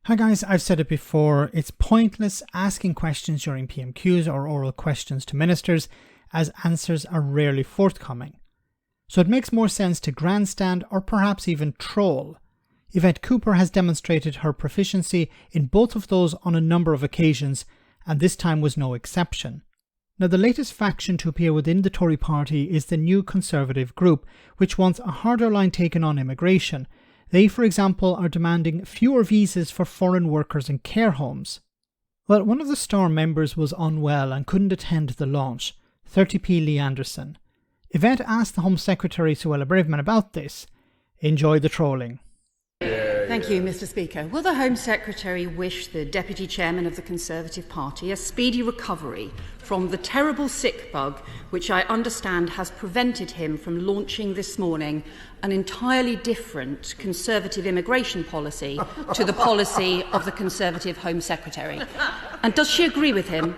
Hi guys, I've said it before, it's pointless asking questions during PMQs or oral questions to ministers, as answers are rarely forthcoming. So it makes more sense to grandstand or perhaps even troll. Yvette Cooper has demonstrated her proficiency in both of those on a number of occasions, and this time was no exception. Now, the latest faction to appear within the Tory party is the New Conservative group, which wants a harder line taken on immigration. They, for example, are demanding fewer visas for foreign workers in care homes. Well, one of the star members was unwell and couldn't attend the launch, 30p Lee Anderson. Yvette asked the Home Secretary Suella Braverman about this. Enjoy the trolling. Thank you, Mr. Speaker. Will the Home Secretary wish the Deputy Chairman of the Conservative Party a speedy recovery from the terrible sick bug which I understand has prevented him from launching this morning an entirely different Conservative immigration policy to the policy of the Conservative Home Secretary? And does she agree with him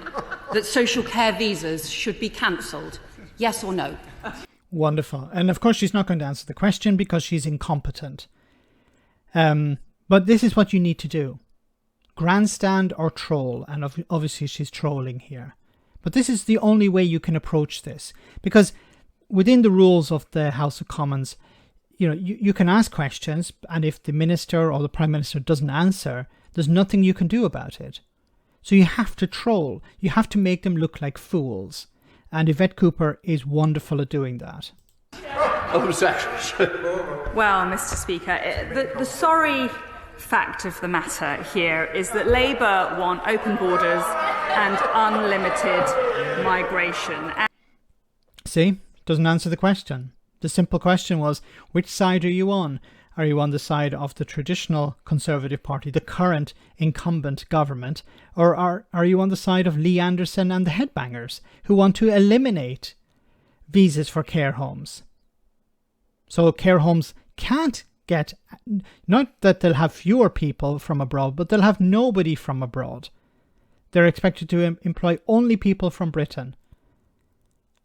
that social care visas should be cancelled? Yes or no? Wonderful. And of course she's not going to answer the question because she's incompetent. But this is what you need to do. Grandstand or troll, and obviously she's trolling here. But this is the only way you can approach this, because within the rules of the House of Commons, you can ask questions, and if the Minister or the Prime Minister doesn't answer, there's nothing you can do about it. So you have to troll. You have to make them look like fools. And Yvette Cooper is wonderful at doing that. Well, Mr. Speaker, the sorry fact of the matter here is that Labour want open borders and unlimited migration. See? Doesn't answer the question. The simple question was, which side are you on? Are you on the side of the traditional Conservative Party, the current incumbent government, or are you on the side of Lee Anderson and the headbangers who want to eliminate visas for care homes? So care homes can't get, not that they'll have fewer people from abroad, but they'll have nobody from abroad. They're expected to employ only people from Britain.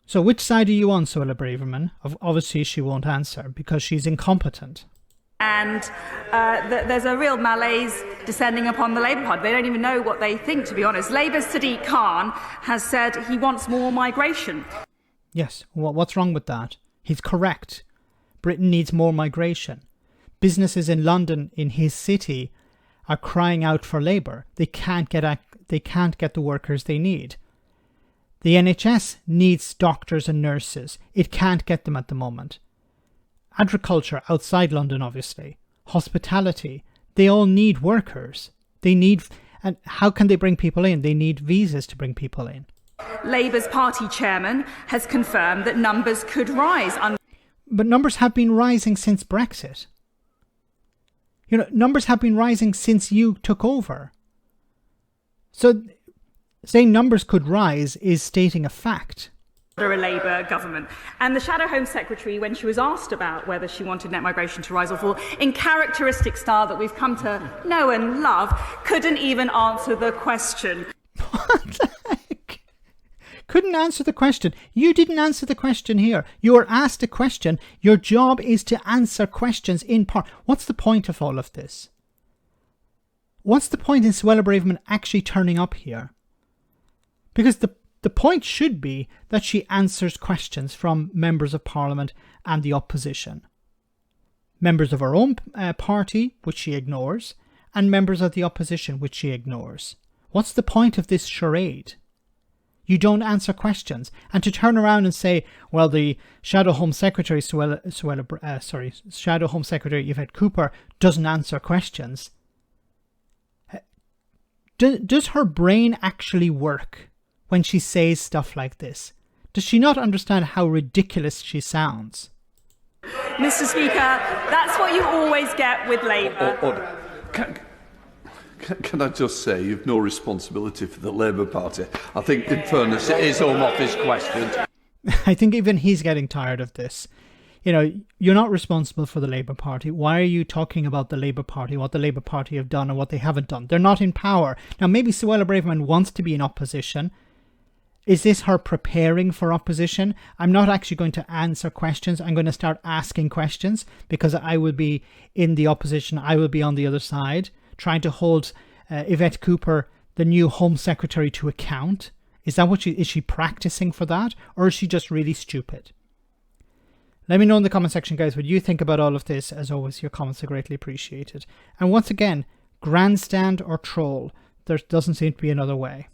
So which side are you on, Suella Braverman? Obviously she won't answer because she's incompetent. And there's a real malaise descending upon the Labour Party. They don't even know what they think, to be honest. Labour's Sadiq Khan has said he wants more migration. Yes, what's wrong with that? He's correct. Britain needs more migration. Businesses in London, in his city, are crying out for labour. They can't get the workers they need. The NHS needs doctors and nurses. It can't get them at the moment. Agriculture, outside London obviously. Hospitality, they all need workers. And how can they bring people in? They need visas to bring people in. Labour's party chairman has confirmed that numbers could rise. But numbers have been rising since Brexit. Numbers have been rising since you took over. So saying numbers could rise is stating a fact. Under a Labour government. And the Shadow Home Secretary, when she was asked about whether she wanted net migration to rise or fall, in characteristic style that we've come to know and love, couldn't even answer the question. What the heck? Couldn't answer the question. You didn't answer the question here. You were asked a question. Your job is to answer questions in part. What's the point of all of this? What's the point in Suella Braverman actually turning up here? Because the point should be that she answers questions from members of Parliament and the opposition. Members of her own party, which she ignores, and members of the opposition, which she ignores. What's the point of this charade? You don't answer questions. And to turn around and say, well, the Shadow Home Secretary, Shadow Home Secretary Yvette Cooper doesn't answer questions. Does her brain actually work when she says stuff like this? Does she not understand how ridiculous she sounds? Mr. Speaker, that's what you always get with Labour. Order. Can I just say you've no responsibility for the Labour Party? I think, in fairness, it is Home Office question. I think even he's getting tired of this. You're not responsible for the Labour Party. Why are you talking about the Labour Party, what the Labour Party have done and what they haven't done? They're not in power. Now, maybe Suella Braverman wants to be in opposition. Is this her preparing for opposition? I'm not actually going to answer questions. I'm going to start asking questions because I will be in the opposition. I will be on the other side. trying to hold Yvette Cooper, the new Home Secretary, to account? Is that what is she practicing for that, or is she just really stupid? Let me know in the comment section, guys, what you think about all of this. As always, your comments are greatly appreciated. And once again, grandstand or troll, there doesn't seem to be another way.